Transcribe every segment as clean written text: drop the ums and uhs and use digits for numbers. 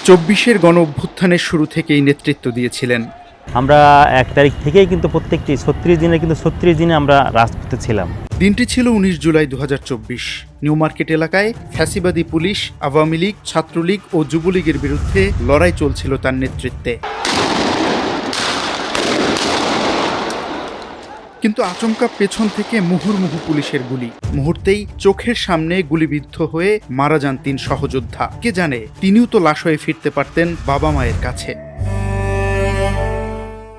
চব্বিশের গণ অভ্যুত্থানের শুরু থেকেই নেতৃত্ব দিয়েছিলেন। আমরা ১ তারিখ থেকেই কিন্তু প্রত্যেকটি ৩৬ দিনে কিন্তু ৩৬ দিনে আমরা রাজপথে ছিলাম। দিনটি ছিল ১৯ জুলাই ২০২৪। নিউ মার্কেট এলাকায় ফ্যাসিবাদী পুলিশ, আওয়ামী লীগ, ছাত্রলীগ ও যুবলীগের বিরুদ্ধে লড়াই চলছিল তার নেতৃত্বে। কিন্তু আচমকা পেছন থেকে মুহুর্মুহু পুলিশের গুলি। মুহূর্তেই চোখের সামনে গুলিবিদ্ধ হয়ে মারা যান ৩ সহযোদ্ধা। কে জানে তিনিও তো লাশ হয়ে ফিরতে পারতেন বাবা মায়ের কাছে।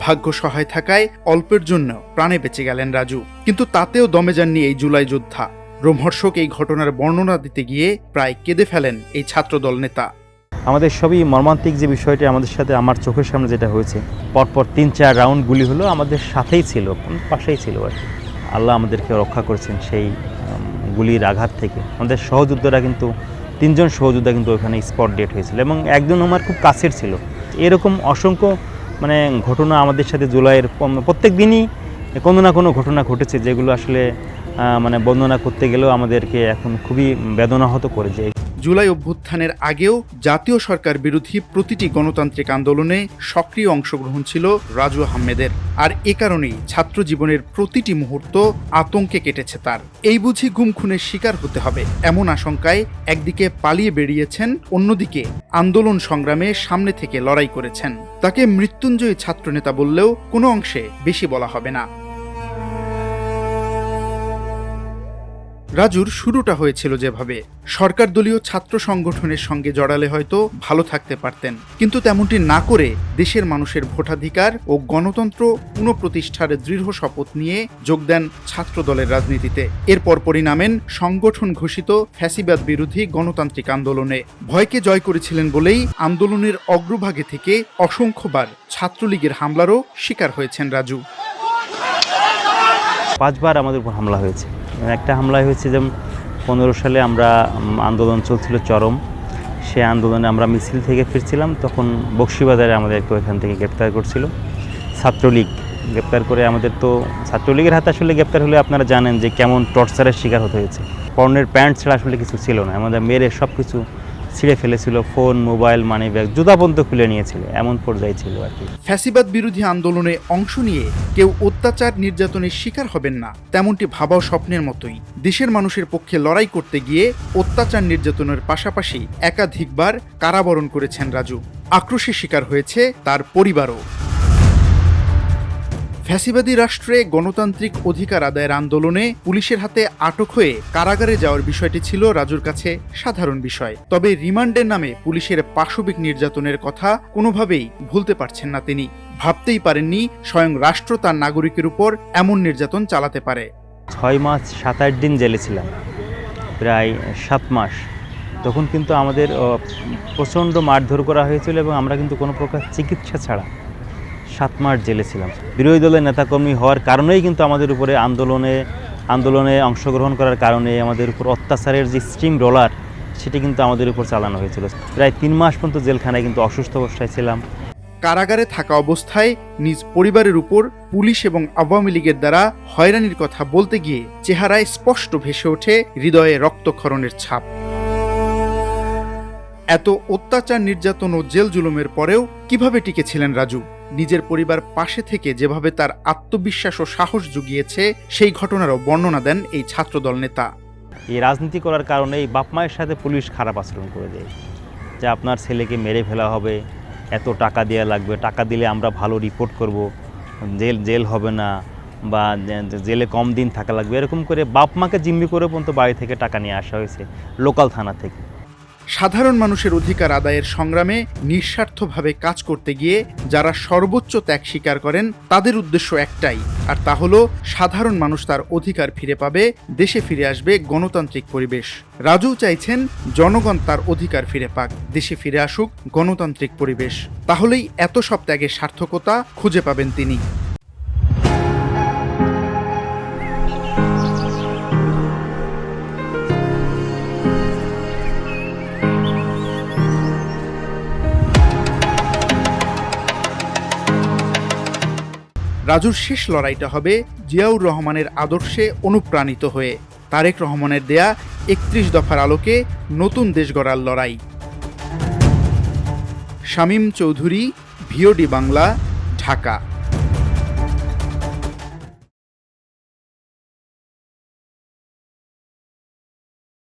ভাগ্য সহায় থাকায় অল্পের জন্য প্রাণে বেঁচে গেলেন রাজু, কিন্তু তাতেও দমে যাননি এই জুলাই যোদ্ধা। রোমহর্ষক এই ঘটনার বর্ণনা দিতে গিয়ে প্রায় কেঁদে ফেলেন এই ছাত্রদল নেতা। আমাদের সবই মর্মান্তিক যে বিষয়টি আমাদের সাথে আমার চোখের সামনে যেটা হয়েছে, পরপর ৩-৪ রাউন্ড গুলি হলো, আমাদের সাথেই ছিল, পাশেই ছিল আর কি। আল্লাহ আমাদেরকে রক্ষা করেছেন সেই গুলির আঘাত থেকে। আমাদের সহযোদ্ধারা কিন্তু ৩ জন সহযোদ্ধা কিন্তু ওখানে স্পট ডেট হয়েছিল এবং একজন আমার খুব কাছের ছিল। এরকম অসংখ্য ঘটনা আমাদের সাথে জুলাইয়ের প্রত্যেক দিনই কোনো না কোনো ঘটনা ঘটেছে, যেগুলো আসলে বর্ণনা করতে গেলেও আমাদেরকে এখন খুবই বেদনাহত করে যায়। জুলাই অভ্যুত্থানের আগেও জাতীয় সরকার বিরোধী প্রতিটি গণতান্ত্রিক আন্দোলনে সক্রিয় অংশগ্রহণ ছিল রাজু আহমেদের। আর এ কারণেই ছাত্র জীবনের প্রতিটি মুহূর্ত আতঙ্কে কেটেছে তার। এই বুঝি গুম খুনের শিকার হতে হবে এমন আশঙ্কায় একদিকে পালিয়ে বেরিয়েছেন, অন্যদিকে আন্দোলন সংগ্রামে সামনে থেকে লড়াই করেছেন। তাকে মৃত্যুঞ্জয়ী ছাত্রনেতা বললেও কোনো অংশে বেশি বলা হবে না। রাজুর শুরুটা হয়েছিল যেভাবে, সরকার দলীয় ছাত্র সংগঠনের সঙ্গে জড়ালে হয়তো ভালো থাকতে পারতেন, কিন্তু তেমনটি না করে দেশের মানুষের ভোটাধিকার ও গণতন্ত্র পুনঃপ্রতিষ্ঠার দৃঢ় শপথ নিয়ে যোগ দেন ছাত্র দলের রাজনীতিতে। এর পরপরই নামেন সংগঠন ঘোষিত ফ্যাসিবাদ বিরোধী গণতান্ত্রিক আন্দোলনে। ভয়কে জয় করেছিলেন বলেই আন্দোলনের অগ্রভাগে থেকে অসংখ্যবার ছাত্রলীগের হামলারও শিকার হয়েছেন রাজু। ৫ বার আমাদের উপর হামলা হয়েছে। একটা হামলা হয়েছে যেমন ১৫ সালে আমরা আন্দোলন চলছিল চরম, সে আন্দোলনে আমরা মিছিল থেকে ফিরছিলাম, তখন বক্সিবাজারে আমাদেরকে ওইখান থেকে গ্রেপ্তার করছিল ছাত্রলীগ। গ্রেপ্তার করে আমাদের তো ছাত্রলীগের হাতে আসলে গ্রেপ্তার হলে আপনারা জানেন যে কেমন টর্চারের শিকার হতে হয়েছে। পর্নের প্যান্ট ছাড়া আসলে কিছু ছিল না, আমাদের মেরে সব কিছু ছিঁড়ে ফেলেছিল, ফোন, মোবাইল, মানি ব্যাগ, জুতা পর্যন্ত খুলে নিয়েছিল, এমন পর্যায়ে ছিল আর কি। ফ্যাসিবাদ বিরোধী আন্দোলনে অংশ নিয়ে কেউ অত্যাচার নির্যাতনের শিকার হবেন না, তেমনটি ভাবাও স্বপ্নের মতোই। দেশের মানুষের পক্ষে লড়াই করতে গিয়ে অত্যাচার নির্যাতনের পাশাপাশি একাধিকবার কারাবরণ করেছেন রাজু। আক্রোশের শিকার হয়েছে তার পরিবারও। ফ্যাসিবাদী রাষ্ট্রে গণতান্ত্রিক অধিকার আদায়ের আন্দোলনে পুলিশের হাতে আটক হয়ে কারাগারে যাওয়ার বিষয়টি ছিল রাজুর কাছে সাধারণ বিষয়। তবে রিমান্ডের নামে পুলিশের পাশবিক নির্যাতনের কথা কোনোভাবেই ভুলতে পারছেন না তিনি। ভাবতেই পারেননি স্বয়ং রাষ্ট্র তার নাগরিকের উপর এমন নির্যাতন চালাতে পারে। ৬ মাস ৭-৮ দিন জেলে ছিলাম, প্রায় ৭ মাস। তখন কিন্তু আমাদের প্রচণ্ড মারধর করা হয়েছিল এবং আমরা কিন্তু কোনো প্রকার চিকিৎসা ছাড়া ৭ মাস জেলে ছিলাম। বিরোধী দলের নেতাকর্মী হওয়ার কারণেই কিন্তু আমাদের উপরে আন্দোলনে অংশগ্রহণ করার কারণে আমাদের উপর অত্যাচারের যে স্টিম রোলার, সেটি কিন্তু আমাদের উপর চালানো হয়েছিল। প্রায় ৩ মাস পর্যন্ত জেলখানায় কিন্তু অসুস্থ অবস্থায় ছিলাম। কারাগারে থাকা অবস্থায় নিজ পরিবারের উপর পুলিশ এবং আওয়ামী লীগের দ্বারা হয়রানির কথা বলতে গিয়ে চেহারায় স্পষ্ট ভেসে ওঠে হৃদয়ে রক্তক্ষরণের ছাপ। এত অত্যাচার, নির্যাতন ও জেল জুলুমের পরেও কিভাবে টিকেছিলেন রাজু? নিজের পরিবার পাশে থেকে যেভাবে তার আত্মবিশ্বাস ও সাহস জুগিয়েছে, সেই ঘটনারও বর্ণনা দেন এই ছাত্রদল নেতা। এই রাজনীতি করার কারণে এই বাপ মায়ের সাথে পুলিশ খারাপ আচরণ করে দেয়, যে আপনার ছেলেকে মেরে ফেলা হবে, এত টাকা দেওয়া লাগবে, টাকা দিলে আমরা ভালো রিপোর্ট করব, জেল হবে না, বা জেলে কম দিন থাকা লাগবে, এরকম করে বাপ মাকে জিম্মি করে পর্যন্ত বাড়ি থেকে টাকা নিয়ে আসা হয়েছে লোকাল থানা থেকে। সাধারণ মানুষের অধিকার আদায়ের সংগ্রামে নিঃস্বার্থভাবে কাজ করতে গিয়ে যারা সর্বোচ্চ ত্যাগ স্বীকার করেন, তাদের উদ্দেশ্য একটাই, আর তা হলো সাধারণ মানুষ তার অধিকার ফিরে পাবে, দেশে ফিরে আসবে গণতান্ত্রিক পরিবেশ। রাজু চাইছেন জনগণ তার অধিকার ফিরে পাক, দেশে ফিরে আসুক গণতান্ত্রিক পরিবেশ। তাহলেই এত সব ত্যাগের সার্থকতা খুঁজে পাবেন তিনি। রাজুর শেষ লড়াইটা হবে জিয়াউর রহমানের আদর্শে অনুপ্রাণিত হয়ে, তারেক রহমানের দেয়া ৩১ দফার আলোকে নতুন দেশ গড়ার লড়াই। শামীম চৌধুরী, ভিওডি বাংলা, ঢাকা।